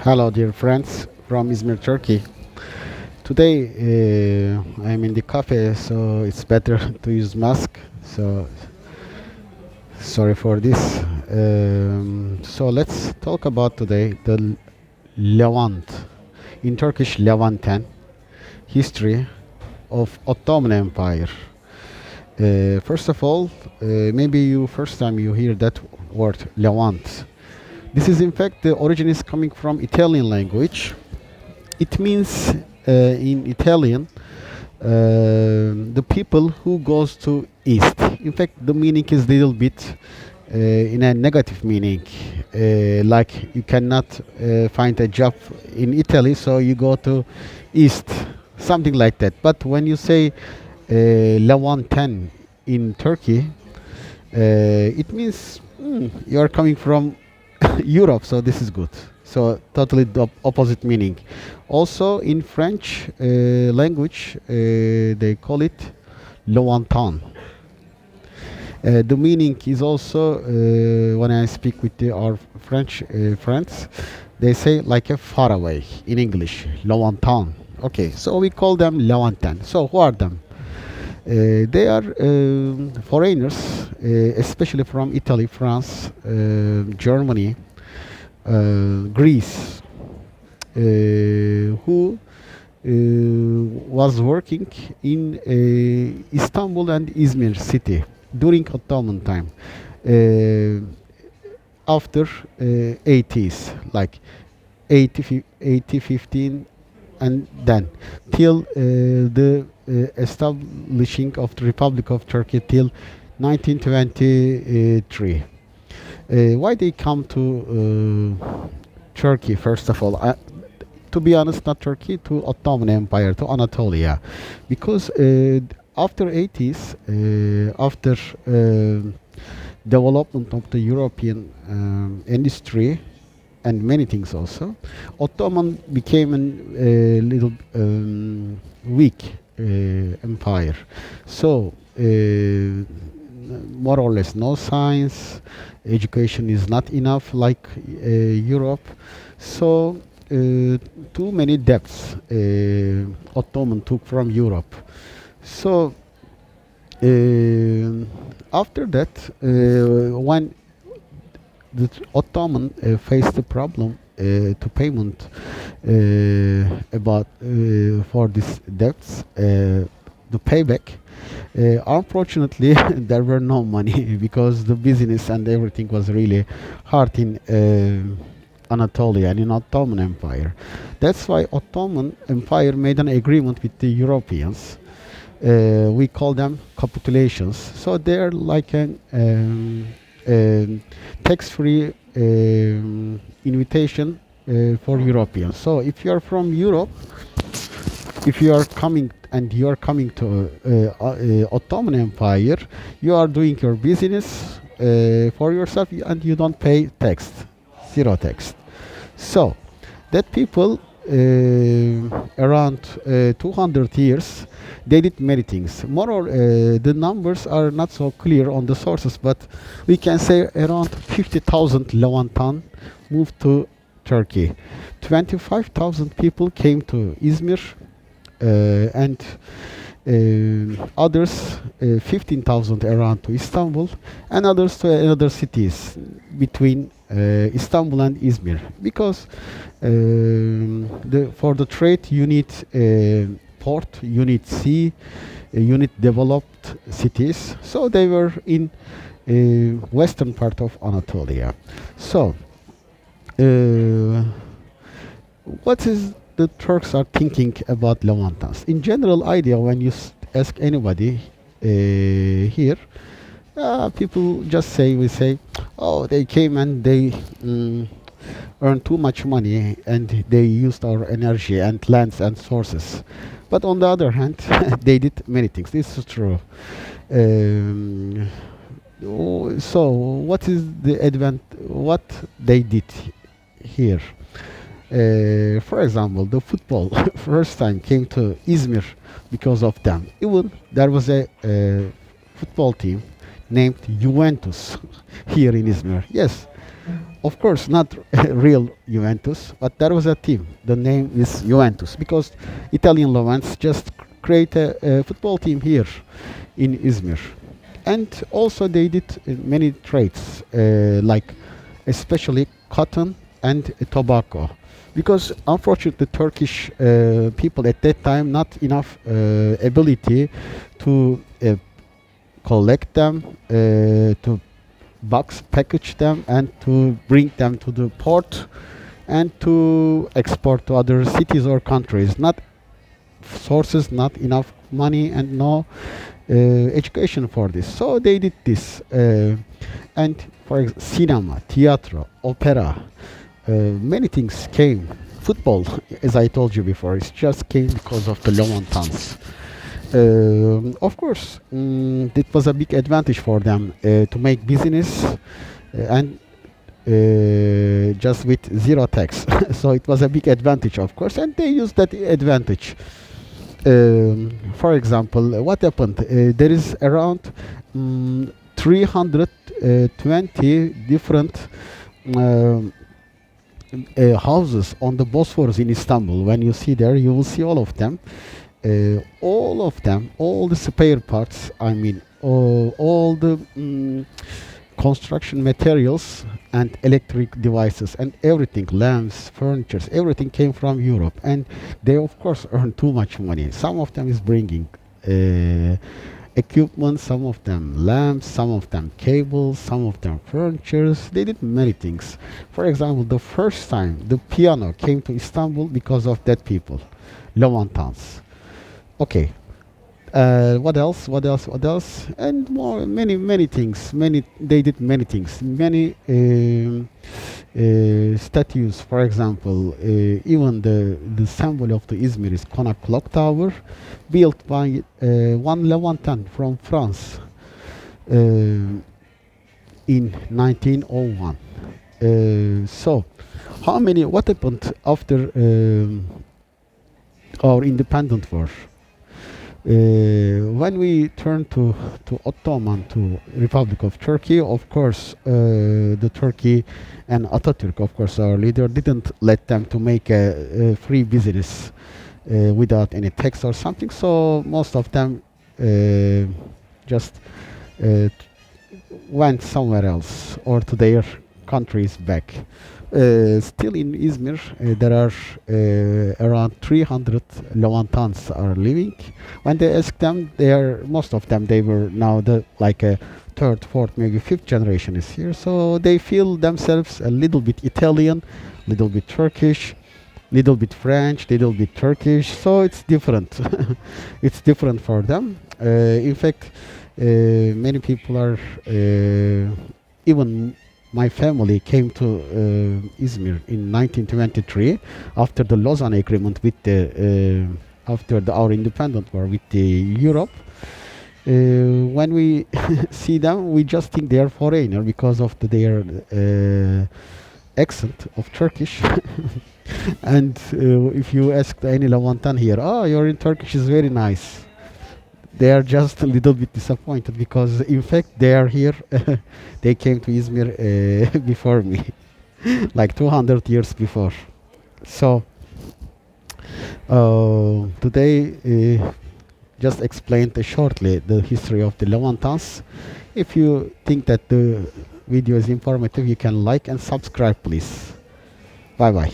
Hello, dear friends from Izmir, Turkey. Today I'm in the cafe, so it's better to use mask. So sorry for this. So let's talk about today the Levant, in Turkish Levanten, history of Ottoman Empire. First of all, maybe you first time you hear that word Levant. This is in fact the origin is coming from Italian language. It means in Italian the people who goes to east. In fact, the meaning is little bit in a negative meaning. Like you cannot find a job in Italy, so you go to east, something like that. But when you say Levanten in Turkey, it means you are coming from Europe, so this is good. So totally the opposite meaning. Also in French language, they call it Lointain. The meaning is also when I speak with our French friends, they say like a far away in English, Lointain. Okay, so we call them Levantin. So who are them? They are foreigners, especially from Italy, France, Germany, Greece, who was working in Istanbul and Izmir city during Ottoman time. Uh, After 80s, like 80, 15, and then till the establishing of the Republic of Turkey till 1923. Why they come to Turkey first of all? To be honest, not Turkey, to Ottoman Empire, to Anatolia, because after 80s, after development of the European industry and many things also, Ottoman became a little weak empire. So more or less no science, education is not enough like Europe. So too many debts Ottoman took from Europe. So after that, when the Ottoman faced the problem to payment about for these debts, the payback. Unfortunately, there were no money because the business and everything was really hard in Anatolia and in Ottoman Empire. That's why Ottoman Empire made an agreement with the Europeans. We call them capitulations. So they're like an tax-free invitation for Europeans. So if you are from Europe, if you are coming and you are coming to Ottoman Empire, you are doing your business for yourself and you don't pay tax, zero tax. So that people around 200 years, they did many things. More or the numbers are not so clear on the sources, but we can say around 50,000 Levantan moved to Turkey. 25,000 people came to Izmir, and others 15,000 around to Istanbul, and others to other cities between Istanbul and Izmir, because for the trade you need port, you need sea, you need developed cities. So they were in western part of Anatolia. So what is the Turks are thinking about Levantines? In general idea, when you ask anybody here, people just say, we say, oh, they came and they earned too much money and they used our energy and lands and sources. But on the other hand, they did many things. This is true. So what is the what they did here? For example, the football first time came to Izmir because of them. Even there was a football team named Juventus here in Izmir. Yes, Of course, not real Juventus, but there was a team. The name is Juventus because Italian Levants just create a football team here in Izmir. And also they did many trades, like especially cotton and tobacco. Because unfortunately, Turkish people at that time not enough ability to collect them, to box package them, and to bring them to the port and to export to other cities or countries. Not sources, not enough money, and no education for this. So they did this. And for example, cinema, theater, opera, many things came. Football, as I told you before, it just came because of the Levantines. Of course, it was a big advantage for them to make business and just with zero tax. So it was a big advantage, of course, and they used that advantage. For example, what happened? There is around 320 different um houses on the Bosphorus in Istanbul. When you see there, you will see all of them, all the spare parts. I mean, all the construction materials and electric devices and everything, lamps, furnitures, everything came from Europe, and they of course earn too much money. Some of them is bringing equipment, some of them lamps, some of them cables, some of them furnitures. They did many things. For example, the first time the piano came to Istanbul because of that people, Levantines. Okay, what else? What else? What else? And more, many things. Many they did many things. Many statues, for example, even the symbol of the Izmir is Konak Clock Tower, built by one Levantan from France in 1901. So, how many? What happened after our independent war? When we turn to Ottoman, to Republic of Turkey, of course, the Turkey and Atatürk, of course, our leader, didn't let them to make a free business without any tax or something. So most of them just uh, went somewhere else or to their countries back. Still in Izmir, there are around 300 Levantans are living. When they ask them, they are most of them. They were now the like a third, fourth, maybe fifth generation is here. So they feel themselves a little bit Italian, little bit Turkish, little bit French, little bit Turkish. So it's different. It's different for them. In fact, many people are even my family came to Izmir in 1923 after the Lausanne Agreement with the after our independent war with the Europe. When we see them, we just think they are foreigner because of their accent of Turkish. And if you ask any Levantan here, oh, you're in Turkish is very nice. They are just a little bit disappointed because, in fact, they are here. They came to Izmir before me, like 200 years before. So today, just explained shortly the history of the Levantines. If you think that the video is informative, you can like and subscribe, please. Bye bye.